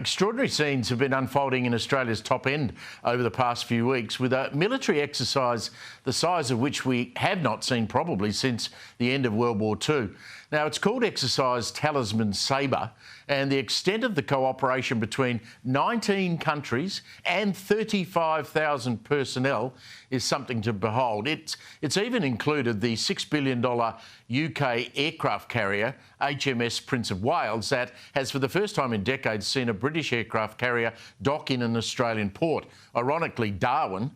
Extraordinary scenes have been unfolding in Australia's top end over the past few weeks, with a military exercise the size of which we have not seen probably since the end of World War II. Now, it's called Exercise Talisman Saber, and the extent of the cooperation between 19 countries and 35,000 personnel is something to behold. It's even included the $6 billion UK aircraft carrier, HMS Prince of Wales, that has for the first time in decades seen a British aircraft carrier dock in an Australian port. Ironically, Darwin,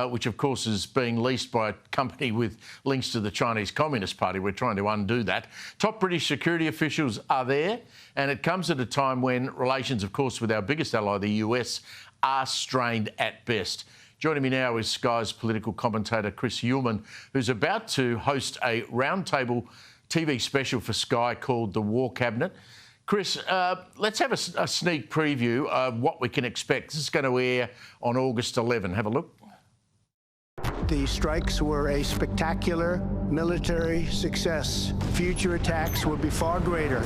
which of course is being leased by a company with links to the Chinese Communist Party. We're trying to undo that. Top British security officials are there, and it comes at a time when relations, of course, with our biggest ally, the US, are strained at best. Joining me now is Sky's political commentator, Chris Uhlmann, who's about to host a roundtable TV special for Sky called The War Cabinet. Chris, let's have a sneak preview of what we can expect. This is going to air on August 11. Have a look. The strikes were a spectacular military success. Future attacks will be far greater.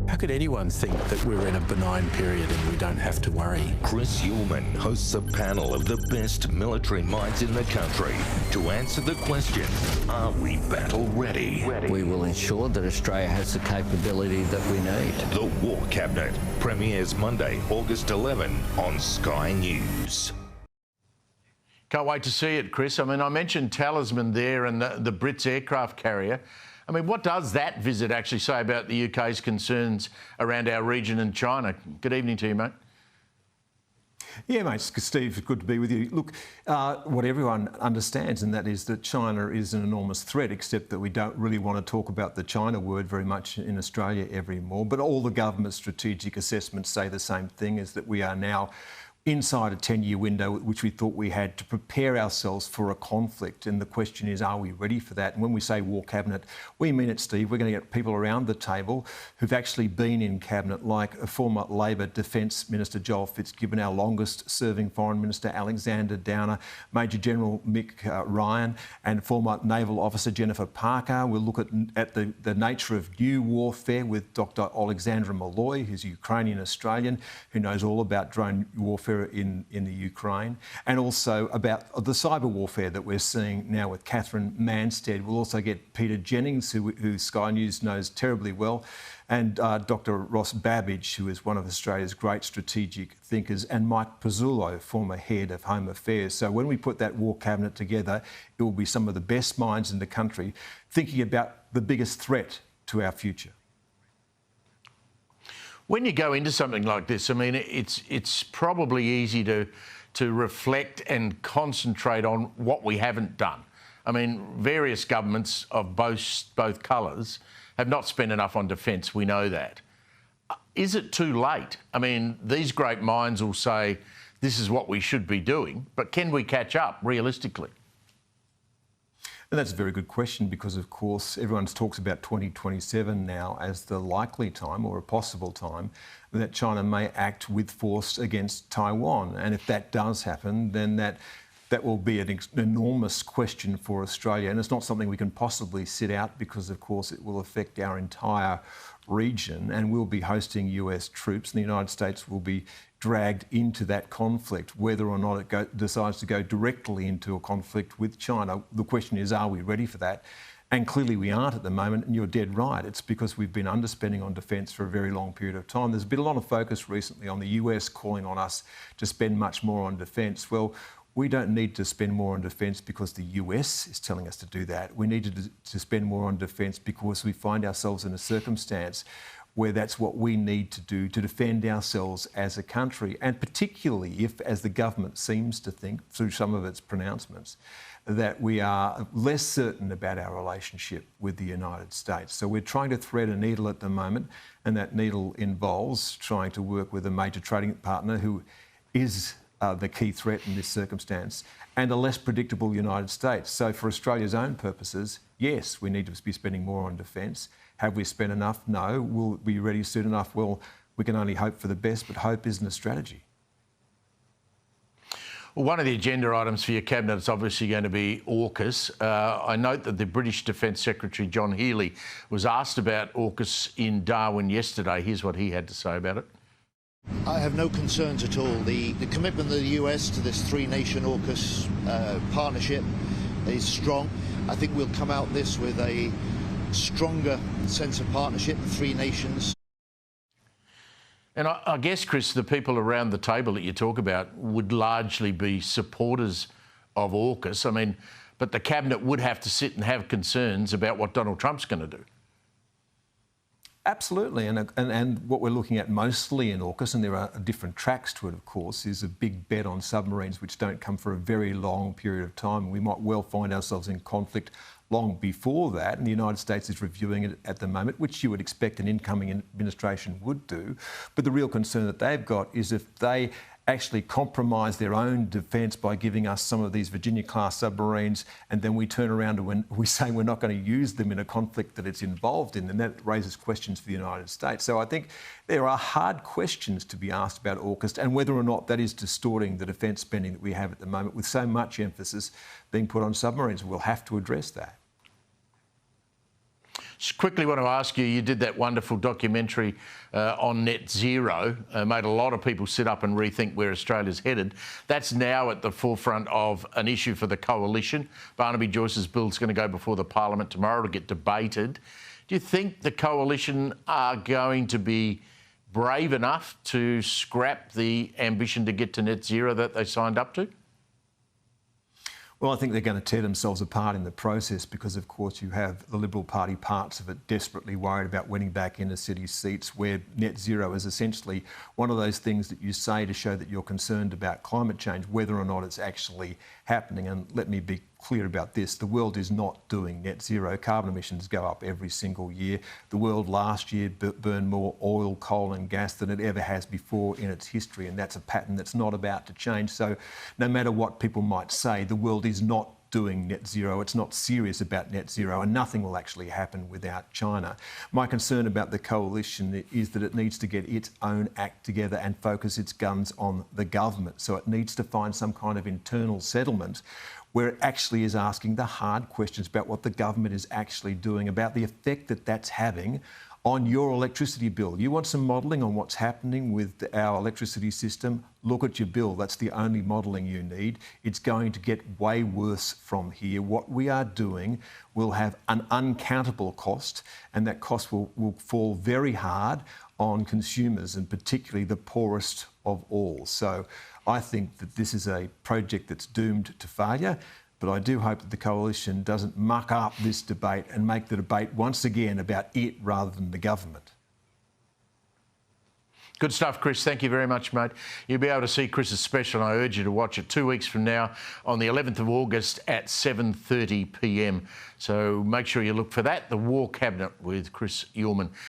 How could anyone think that we're in a benign period and we don't have to worry? Chris Uhlmann hosts a panel of the best military minds in the country to answer the question, are we battle ready? We will ensure that Australia has the capability that we need. The War Cabinet premieres Monday, August 11 on Sky News. Can't wait to see it, Chris. I mean, I mentioned Talisman there and the Brits aircraft carrier. I mean, what does that visit actually say about the UK's concerns around our region and China? Good evening to you, mate. Yeah, mate, Steve, good to be with you. Look, what everyone understands, and that is that China is an enormous threat, except that we don't really want to talk about the China word very much in Australia anymore. But all the government strategic assessments say the same thing, is that we are now inside a 10-year window, which we thought we had to prepare ourselves for a conflict. And the question is, are we ready for that? And when we say War Cabinet, we mean it, Steve. We're going to get people around the table who've actually been in Cabinet, like a former Labor Defence Minister, Joel Fitzgibbon, our longest-serving Foreign Minister, Alexander Downer, Major General Mick Ryan, and former Naval Officer Jennifer Parker. We'll look at the nature of new warfare with Dr. Alexandra Malloy, who's a Ukrainian-Australian, who knows all about drone warfare in the Ukraine, and also about the cyber warfare that we're seeing now with Catherine Manstead. We'll also get Peter Jennings, who Sky News knows terribly well, and Dr. Ross Babbage, who is one of Australia's great strategic thinkers, and Mike Pizzullo, former head of Home Affairs. So when we put that War Cabinet together, it will be some of the best minds in the country thinking about the biggest threat to our future. When you go into something like this, I mean, it's probably easy to reflect and concentrate on what we haven't done. I mean, various governments of both colours have not spent enough on defence. We know that. Is it too late? I mean, these great minds will say this is what we should be doing, but can we catch up realistically? And that's a very good question because, of course, everyone talks about 2027 now as the likely time or a possible time that China may act with force against Taiwan. And if that does happen, then that will be an enormous question for Australia. And it's not something we can possibly sit out because, of course, it will affect our entire region, and we'll be hosting US troops, and the United States will be dragged into that conflict, whether or not it decides to go directly into a conflict with China. The question is, are we ready for that? And clearly we aren't at the moment, and you're dead right. It's because we've been underspending on defence for a very long period of time. There's been a lot of focus recently on the US calling on us to spend much more on defence. Well, we don't need to spend more on defence because the US is telling us to do that. We need to spend more on defence because we find ourselves in a circumstance where that's what we need to do to defend ourselves as a country, and particularly if, as the government seems to think through some of its pronouncements, that we are less certain about our relationship with the United States. So we're trying to thread a needle at the moment, and that needle involves trying to work with a major trading partner who is the key threat in this circumstance, and a less predictable United States. So for Australia's own purposes, yes, we need to be spending more on defence. Have we spent enough? No. Will we be ready soon enough? Well, we can only hope for the best, but hope isn't a strategy. Well, one of the agenda items for your cabinet is obviously going to be AUKUS. I note that the British Defence Secretary John Healey was asked about AUKUS in Darwin yesterday. Here's what he had to say about it. I have no concerns at all. The commitment of the US to this three-nation AUKUS partnership is strong. I think we'll come out this with a stronger sense of partnership, the three nations. And I guess, Chris, the people around the table that you talk about would largely be supporters of AUKUS. I mean, but the cabinet would have to sit and have concerns about what Donald Trump's going to do. Absolutely, and what we're looking at mostly in AUKUS, and there are different tracks to it, of course, is a big bet on submarines which don't come for a very long period of time. We might well find ourselves in conflict long before that, and the United States is reviewing it at the moment, which you would expect an incoming administration would do. But the real concern that they've got is if they actually compromise their own defence by giving us some of these Virginia-class submarines, and then we turn around and we say we're not going to use them in a conflict that it's involved in, and that raises questions for the United States. So I think there are hard questions to be asked about AUKUS and whether or not that is distorting the defence spending that we have at the moment, with so much emphasis being put on submarines. We'll have to address that. Just quickly want to ask you, you did that wonderful documentary on net zero, made a lot of people sit up and rethink where Australia's headed. That's now at the forefront of an issue for the coalition. Barnaby Joyce's bill's going to go before the Parliament tomorrow to get debated. Do you think the coalition are going to be brave enough to scrap the ambition to get to net zero that they signed up to? Well, I think they're going to tear themselves apart in the process because, of course, you have the Liberal Party parts of it desperately worried about winning back inner city seats, where net zero is essentially one of those things that you say to show that you're concerned about climate change, whether or not it's actually happening. And let me be clear about this. The world is not doing net zero. Carbon emissions go up every single year. The world last year burned more oil, coal and gas than it ever has before in its history, and that's a pattern that's not about to change. So no matter what people might say, the world is not doing net zero. It's not serious about net zero, and nothing will actually happen without China. My concern about the coalition is that it needs to get its own act together and focus its guns on the government. So it needs to find some kind of internal settlement where it actually is asking the hard questions about what the government is actually doing, about the effect that that's having on your electricity bill. You want some modelling on what's happening with our electricity system? Look at your bill. That's the only modelling you need. It's going to get way worse from here. What we are doing will have an uncountable cost, and that cost will fall very hard on consumers, and particularly the poorest of all. So I think that this is a project that's doomed to failure, but I do hope that the coalition doesn't muck up this debate and make the debate once again about it rather than the government. Good stuff, Chris. Thank you very much, mate. You'll be able to see Chris's special, and I urge you to watch it 2 weeks from now on the 11th of August at 7:30 p.m. So make sure you look for that, The War Cabinet with Chris Uhlmann.